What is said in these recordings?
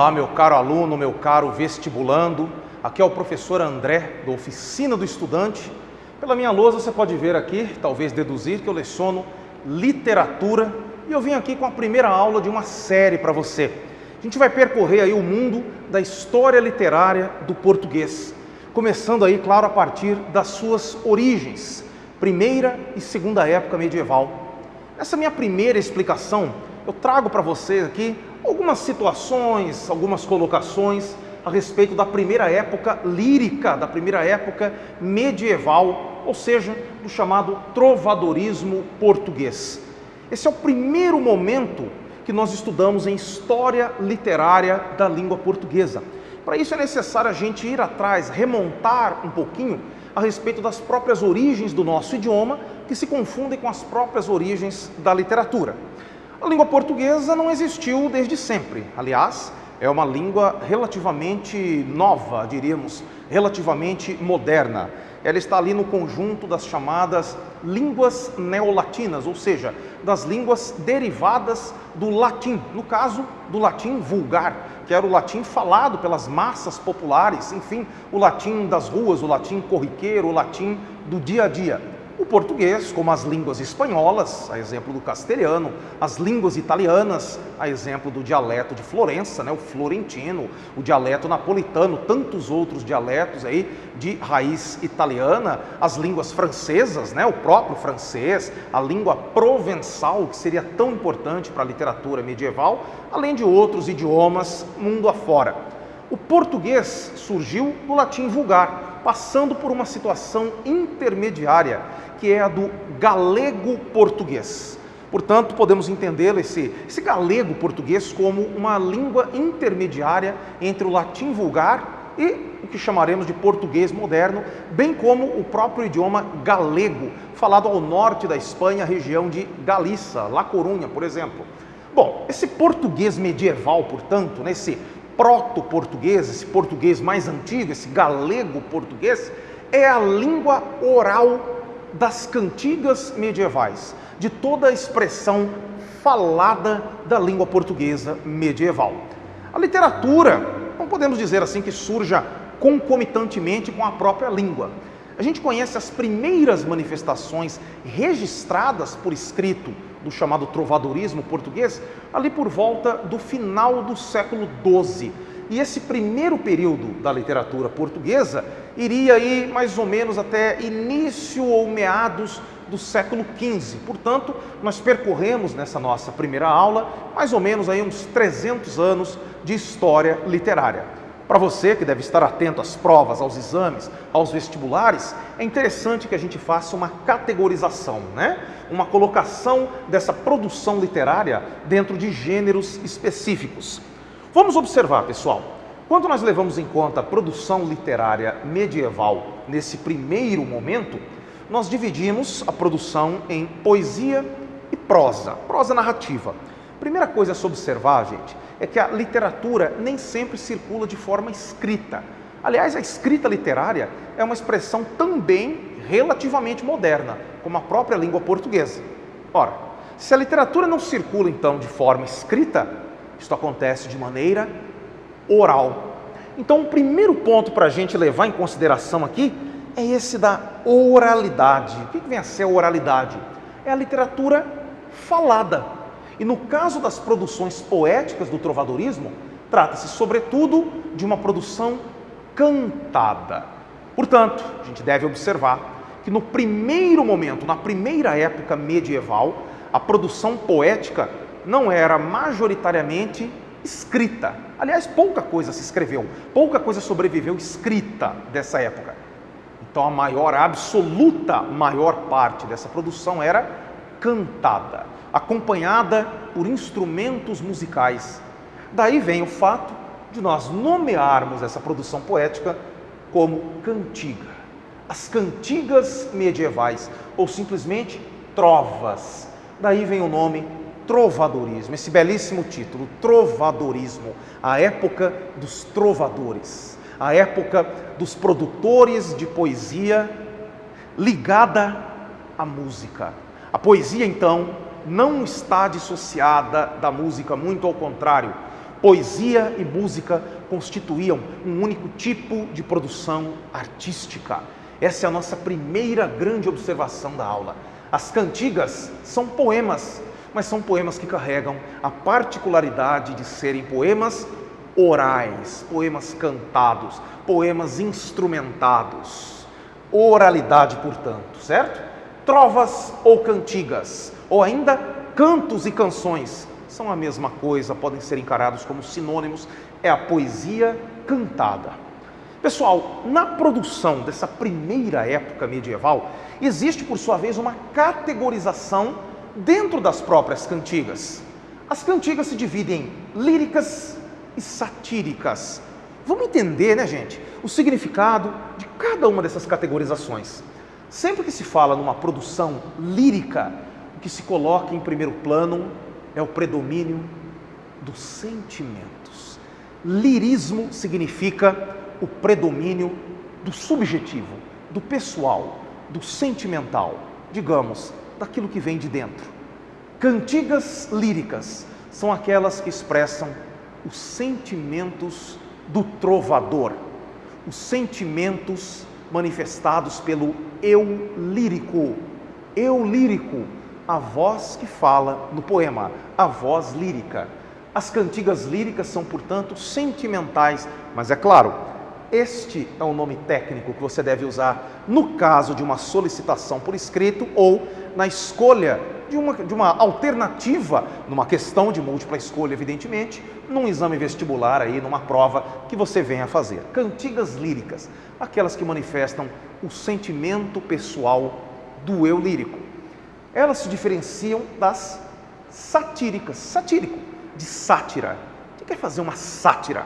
Olá, meu caro aluno, meu caro vestibulando. Aqui é o professor André, da Oficina do Estudante. Pela minha lousa você pode ver aqui, talvez deduzir, que eu leciono literatura. E eu vim aqui com a primeira aula de uma série para você. A gente vai percorrer aí o mundo da história literária do português. Começando aí, claro, a partir das suas origens, primeira e segunda época medieval. Nessa minha primeira explicação, eu trago para vocês aqui algumas situações, algumas colocações a respeito da primeira época lírica, da primeira época medieval, ou seja, do chamado trovadorismo português. Esse é o primeiro momento que nós estudamos em história literária da língua portuguesa. Para isso é necessário a gente ir atrás, remontar um pouquinho a respeito das próprias origens do nosso idioma, que se confundem com as próprias origens da literatura. A língua portuguesa não existiu desde sempre. Aliás, é uma língua relativamente nova, diríamos, relativamente moderna. Ela está ali no conjunto das chamadas línguas neolatinas, ou seja, das línguas derivadas do latim, no caso do latim vulgar, que era o latim falado pelas massas populares, enfim, o latim das ruas, o latim corriqueiro, o latim do dia a dia. O português, como as línguas espanholas, a exemplo do castelhano, as línguas italianas, a exemplo do dialeto de Florença, o florentino, o dialeto napolitano, tantos outros dialetos aí de raiz italiana, as línguas francesas, o próprio francês, a língua provençal, que seria tão importante para a literatura medieval, além de outros idiomas mundo afora. O português surgiu do latim vulgar, passando por uma situação intermediária, que é a do galego-português. Portanto, podemos entender esse galego português como uma língua intermediária entre o latim vulgar e o que chamaremos de português moderno, bem como o próprio idioma galego, falado ao norte da Espanha, região de Galícia, La Corunha, por exemplo. Bom, esse português medieval, portanto, esse proto-português, esse português mais antigo, esse galego-português, é a língua oral das cantigas medievais, de toda a expressão falada da língua portuguesa medieval. A literatura, não podemos dizer assim que surja concomitantemente com a própria língua. A gente conhece as primeiras manifestações registradas por escrito do chamado trovadorismo português, ali por volta do final do século XII. E esse primeiro período da literatura portuguesa iria aí mais ou menos até início ou meados do século XV. Portanto, nós percorremos nessa nossa primeira aula mais ou menos aí uns 300 anos de história literária. Para você que deve estar atento às provas, aos exames, aos vestibulares, é interessante que a gente faça uma categorização, uma colocação dessa produção literária dentro de gêneros específicos. Vamos observar, pessoal, quando nós levamos em conta a produção literária medieval nesse primeiro momento, nós dividimos a produção em poesia e prosa narrativa. Primeira coisa a se observar, gente, é que a literatura nem sempre circula de forma escrita. Aliás, a escrita literária é uma expressão também relativamente moderna, como a própria língua portuguesa. Ora, se a literatura não circula então de forma escrita, isto acontece de maneira oral. Então, o primeiro ponto para a gente levar em consideração aqui é esse da oralidade. O que vem a ser a oralidade? É a literatura falada. E no caso das produções poéticas do trovadorismo, trata-se sobretudo de uma produção cantada. Portanto, a gente deve observar que no primeiro momento, na primeira época medieval, a produção poética não era majoritariamente escrita. Aliás, pouca coisa se escreveu, pouca coisa sobreviveu escrita dessa época. Então a absoluta maior parte dessa produção era cantada, acompanhada por instrumentos musicais. Daí vem o fato de nós nomearmos essa produção poética como cantiga. As cantigas medievais, ou simplesmente trovas. Daí vem o nome trovadorismo, esse belíssimo título, trovadorismo, a época dos trovadores, a época dos produtores de poesia ligada à música. A poesia, então, não está dissociada da música, muito ao contrário. Poesia e música constituíam um único tipo de produção artística. Essa é a nossa primeira grande observação da aula. As cantigas são poemas, mas são poemas que carregam a particularidade de serem poemas orais, poemas cantados, poemas instrumentados. Oralidade, portanto, certo? Trovas ou cantigas, ou ainda cantos e canções, são a mesma coisa, podem ser encarados como sinônimos, é a poesia cantada. Pessoal, na produção dessa primeira época medieval, existe por sua vez uma categorização dentro das próprias cantigas. As cantigas se dividem em líricas e satíricas. Vamos entender, né, gente, o significado de cada uma dessas categorizações. Sempre que se fala numa produção lírica, o que se coloca em primeiro plano é o predomínio dos sentimentos. Lirismo significa o predomínio do subjetivo, do pessoal, do sentimental, digamos, daquilo que vem de dentro. Cantigas líricas são aquelas que expressam os sentimentos do trovador, os sentimentos manifestados pelo eu lírico. Eu lírico, a voz que fala no poema, a voz lírica. As cantigas líricas são, portanto, sentimentais, mas é claro, este é o nome técnico que você deve usar no caso de uma solicitação por escrito ou na escolha de uma alternativa, numa questão de múltipla escolha, evidentemente, num exame vestibular, aí, numa prova que você venha fazer. Cantigas líricas, aquelas que manifestam o sentimento pessoal do eu lírico. Elas se diferenciam das satíricas, satírico, de sátira. O que é fazer uma sátira?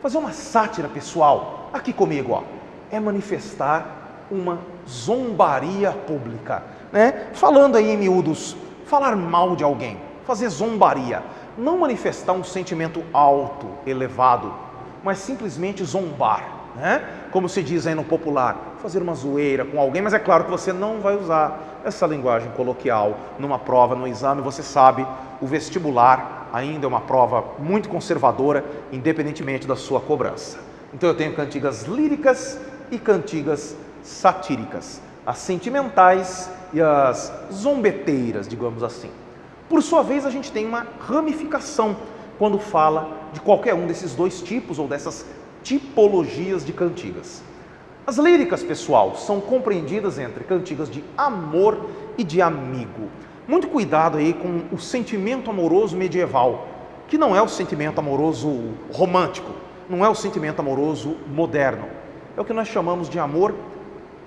Fazer uma sátira, pessoal, aqui comigo, ó, é manifestar uma zombaria pública, né? Falando aí em miúdos, falar mal de alguém, fazer zombaria, não manifestar um sentimento alto, elevado, mas simplesmente zombar, né? Como se diz aí no popular, fazer uma zoeira com alguém, mas é claro que você não vai usar essa linguagem coloquial numa prova, no exame, você sabe, o vestibular ainda é uma prova muito conservadora, independentemente da sua cobrança. Então eu tenho cantigas líricas e cantigas satíricas, as sentimentais e as zombeteiras, digamos assim. Por sua vez, a gente tem uma ramificação quando fala de qualquer um desses dois tipos ou dessas tipologias de cantigas. As líricas, pessoal, são compreendidas entre cantigas de amor e de amigo. Muito cuidado aí com o sentimento amoroso medieval, que não é o sentimento amoroso romântico, não é o sentimento amoroso moderno. É o que nós chamamos de amor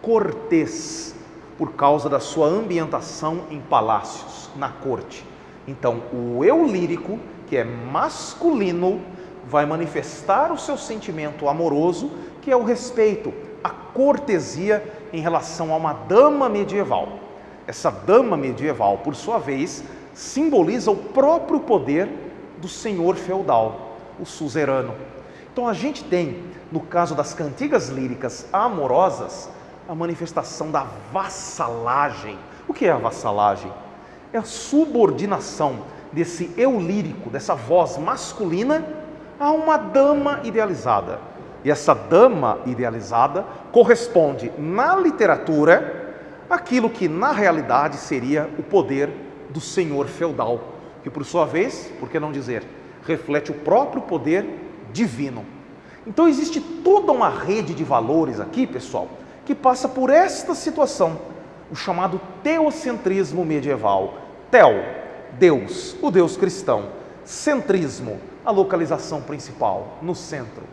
cortês, por causa da sua ambientação em palácios, na corte. Então, o eu lírico, que é masculino, vai manifestar o seu sentimento amoroso, que é o respeito, a cortesia em relação a uma dama medieval. Essa dama medieval, por sua vez, simboliza o próprio poder do senhor feudal, o suzerano. Então a gente tem, no caso das cantigas líricas amorosas, a manifestação da vassalagem. O que é a vassalagem? É a subordinação desse eu lírico, dessa voz masculina, a uma dama idealizada. E essa dama idealizada corresponde, na literatura, àquilo que na realidade seria o poder do senhor feudal, que por sua vez, por que não dizer, reflete o próprio poder divino. Então existe toda uma rede de valores aqui, pessoal, que passa por esta situação, o chamado teocentrismo medieval. Teo, Deus, o Deus cristão. Centrismo, a localização principal, no centro.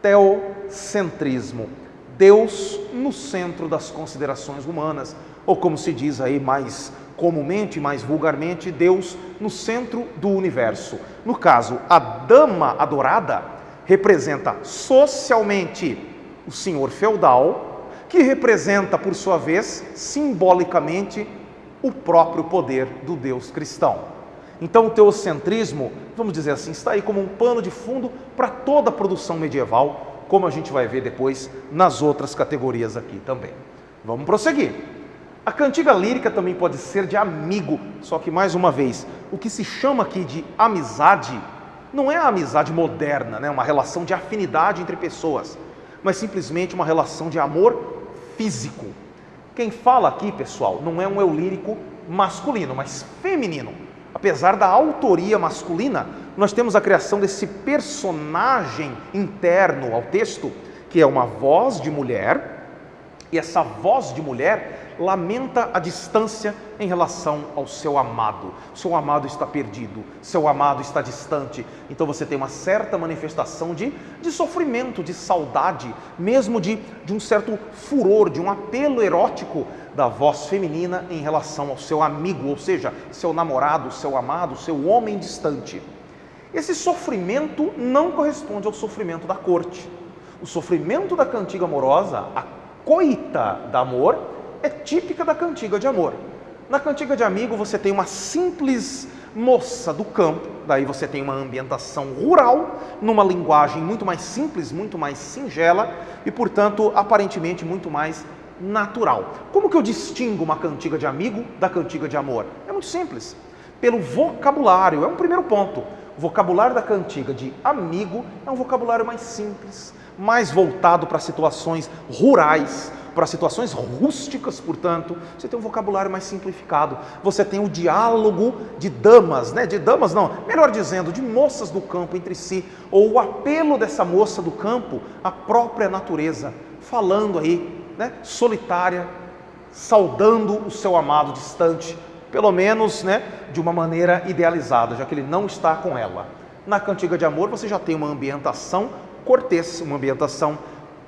Teocentrismo, Deus no centro das considerações humanas, ou como se diz aí mais comumente, mais vulgarmente, Deus no centro do universo. No caso, a dama adorada representa socialmente o senhor feudal, que representa, por sua vez, simbolicamente, o próprio poder do Deus cristão. Então o teocentrismo, vamos dizer assim, está aí como um pano de fundo para toda a produção medieval, como a gente vai ver depois nas outras categorias aqui também. Vamos prosseguir. A cantiga lírica também pode ser de amigo, só que mais uma vez, o que se chama aqui de amizade não é a amizade moderna, né? Uma relação de afinidade entre pessoas, mas simplesmente uma relação de amor físico. Quem fala aqui, pessoal, não é um eu lírico masculino, mas feminino. Apesar da autoria masculina, nós temos a criação desse personagem interno ao texto, que é uma voz de mulher, e essa voz de mulher lamenta a distância em relação ao seu amado. Seu amado está perdido, seu amado está distante. Então você tem uma certa manifestação de sofrimento, de saudade, mesmo de um certo furor, de um apelo erótico da voz feminina em relação ao seu amigo, ou seja, seu namorado, seu amado, seu homem distante. Esse sofrimento não corresponde ao sofrimento da corte. O sofrimento da cantiga amorosa, a coita da amor, é típica da cantiga de amor. Na cantiga de amigo você tem uma simples moça do campo, daí você tem uma ambientação rural, numa linguagem muito mais simples, muito mais singela e, portanto, aparentemente muito mais natural. Como que eu distingo uma cantiga de amigo da cantiga de amor? É muito simples. Pelo vocabulário, é um primeiro ponto. O vocabulário da cantiga de amigo é um vocabulário mais simples, mais voltado para situações rurais, para situações rústicas, portanto, você tem um vocabulário mais simplificado. Você tem o diálogo de damas, né? De damas não, melhor dizendo, de moças do campo entre si, ou o apelo dessa moça do campo à própria natureza, falando aí, né? Solitária, saudando o seu amado distante, pelo menos, né? De uma maneira idealizada, já que ele não está com ela. Na cantiga de amor você já tem uma ambientação cortês, uma ambientação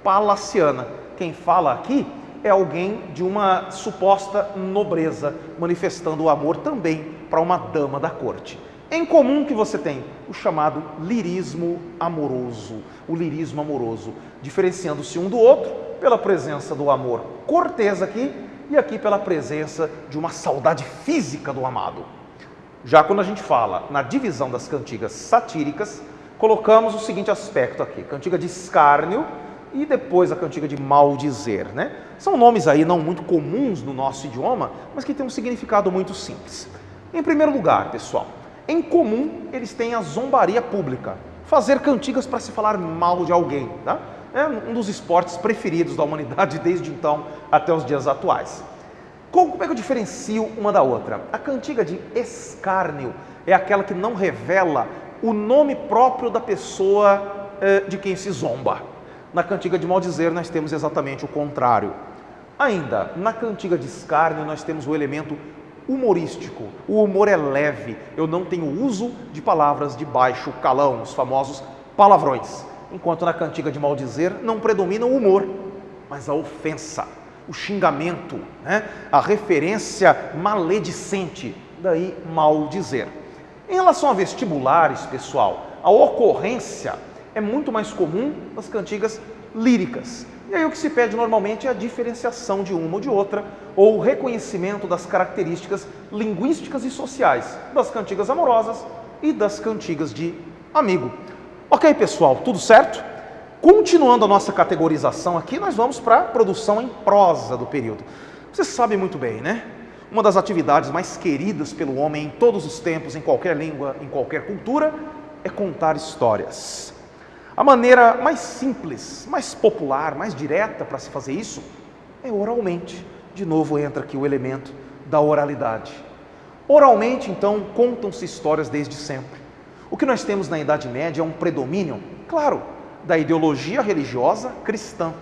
palaciana. Quem fala aqui é alguém de uma suposta nobreza, manifestando o amor também para uma dama da corte. Em comum que você tem o chamado lirismo amoroso, o lirismo amoroso, diferenciando-se um do outro pela presença do amor cortês aqui e aqui pela presença de uma saudade física do amado. Já quando a gente fala na divisão das cantigas satíricas, colocamos o seguinte aspecto aqui, cantiga de escárnio e depois a cantiga de maldizer, né? São nomes aí não muito comuns no nosso idioma, mas que têm um significado muito simples. Em primeiro lugar, pessoal, em comum eles têm a zombaria pública, fazer cantigas para se falar mal de alguém, tá? É um dos esportes preferidos da humanidade desde então até os dias atuais. Como é que eu diferencio uma da outra? A cantiga de escárnio é aquela que não revela o nome próprio da pessoa de quem se zomba. Na cantiga de maldizer nós temos exatamente o contrário. Ainda, na cantiga de escárnio nós temos o elemento humorístico. O humor é leve, eu não tenho uso de palavras de baixo calão, os famosos palavrões. Enquanto na cantiga de maldizer não predomina o humor, mas a ofensa, o xingamento, né? A referência maledicente, daí maldizer. Em relação a vestibulares, pessoal, a ocorrência é muito mais comum nas cantigas líricas. E aí o que se pede normalmente é a diferenciação de uma ou de outra, ou o reconhecimento das características linguísticas e sociais das cantigas amorosas e das cantigas de amigo. Ok, pessoal, tudo certo? Continuando a nossa categorização aqui, nós vamos para a produção em prosa do período. Você sabe muito bem, né? Uma das atividades mais queridas pelo homem em todos os tempos, em qualquer língua, em qualquer cultura, é contar histórias. A maneira mais simples, mais popular, mais direta para se fazer isso é oralmente. De novo entra aqui o elemento da oralidade. Oralmente, então, contam-se histórias desde sempre. O que nós temos na Idade Média é um predomínio, claro, da ideologia religiosa cristã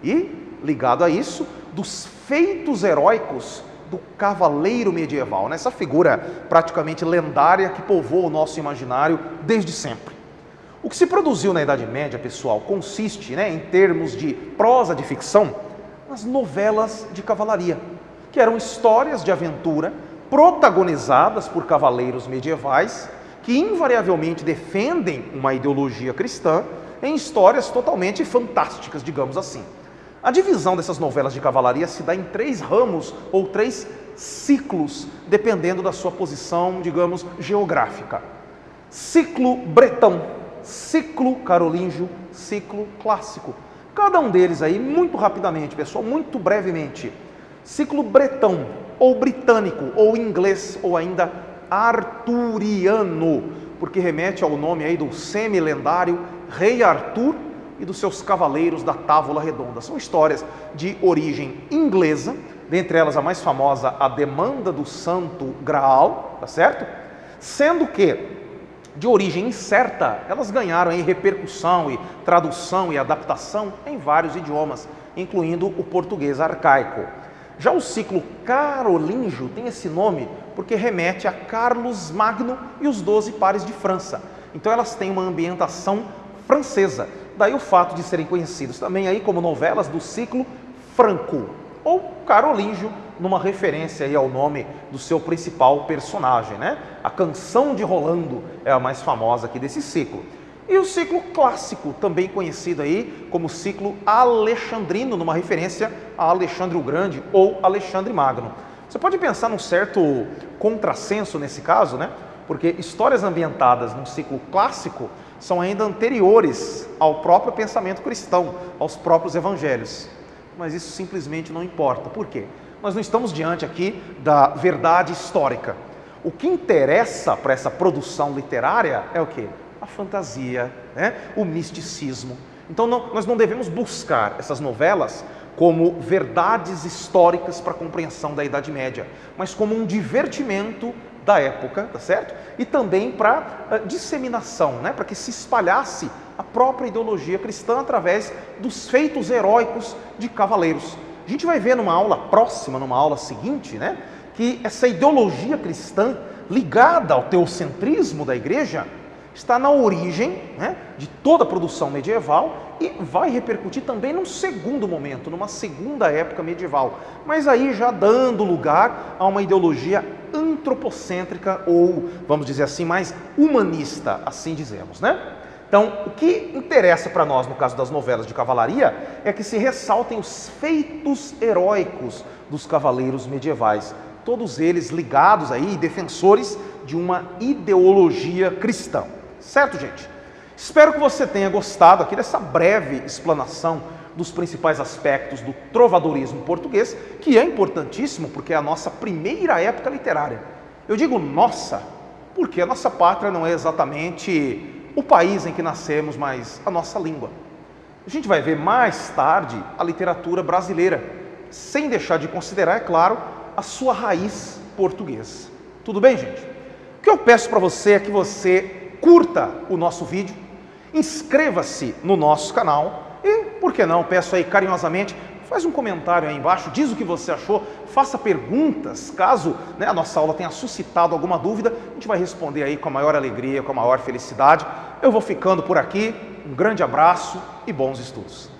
e, ligado a isso, dos feitos heróicos do cavaleiro medieval, nessa figura praticamente lendária que povoa o nosso imaginário desde sempre. O que se produziu na Idade Média, pessoal, consiste, em termos de prosa de ficção, nas novelas de cavalaria, que eram histórias de aventura protagonizadas por cavaleiros medievais que invariavelmente defendem uma ideologia cristã em histórias totalmente fantásticas, digamos assim. A divisão dessas novelas de cavalaria se dá em 3 ramos ou 3 ciclos, dependendo da sua posição, digamos, geográfica. Ciclo bretão, ciclo carolíngio, ciclo clássico. Cada um deles aí, muito rapidamente, pessoal, muito brevemente. Ciclo bretão, ou britânico, ou inglês, ou ainda arturiano. porque remete ao nome aí do semi-lendário Rei Arthur e dos seus cavaleiros da Távola Redonda. São histórias de origem inglesa, dentre elas a mais famosa, a Demanda do Santo Graal, tá certo? Sendo que, de origem incerta, elas ganharam aí repercussão e tradução e adaptação em vários idiomas, incluindo o português arcaico. Já o ciclo carolíngio tem esse nome porque remete a Carlos Magno e os 12 pares de França. Então elas têm uma ambientação francesa. Daí o fato de serem conhecidos também aí como novelas do ciclo franco ou carolíngio, numa referência aí ao nome do seu principal personagem, né? A Canção de Rolando é a mais famosa aqui desse ciclo. E o ciclo clássico, também conhecido aí como ciclo alexandrino, numa referência a Alexandre o Grande ou Alexandre Magno. Você pode pensar num certo contrassenso nesse caso, né? Porque histórias ambientadas num ciclo clássico são ainda anteriores ao próprio pensamento cristão, aos próprios evangelhos. Mas isso simplesmente não importa. Por quê? Nós não estamos diante aqui da verdade histórica. O que interessa para essa produção literária é o quê? A fantasia, né? O misticismo. Então nós não devemos buscar essas novelas como verdades históricas para a compreensão da Idade Média, mas como um divertimento da época, tá certo? E também para disseminação, né? Para que se espalhasse a própria ideologia cristã através dos feitos heróicos de cavaleiros. A gente vai ver numa aula próxima, numa aula seguinte, né? Que essa ideologia cristã ligada ao teocentrismo da igreja está na origem, né, de toda a produção medieval e vai repercutir também num segundo momento, numa segunda época medieval, mas aí já dando lugar a uma ideologia antropocêntrica ou, vamos dizer assim, mais humanista, assim dizemos, né? Então, o que interessa para nós no caso das novelas de cavalaria é que se ressaltem os feitos heróicos dos cavaleiros medievais, todos eles ligados aí, defensores de uma ideologia cristã. Certo, gente? Espero que você tenha gostado aqui dessa breve explanação dos principais aspectos do trovadorismo português, que é importantíssimo porque é a nossa primeira época literária. Eu digo nossa, porque a nossa pátria não é exatamente o país em que nascemos, mas a nossa língua. A gente vai ver mais tarde a literatura brasileira, sem deixar de considerar, é claro, a sua raiz portuguesa. Tudo bem, gente? O que eu peço para você é que você curta o nosso vídeo, inscreva-se no nosso canal e, por que não, peço aí carinhosamente, faz um comentário aí embaixo, diz o que você achou, faça perguntas, caso, né, a nossa aula tenha suscitado alguma dúvida, a gente vai responder aí com a maior alegria, com a maior felicidade. Eu vou ficando por aqui, um grande abraço e bons estudos.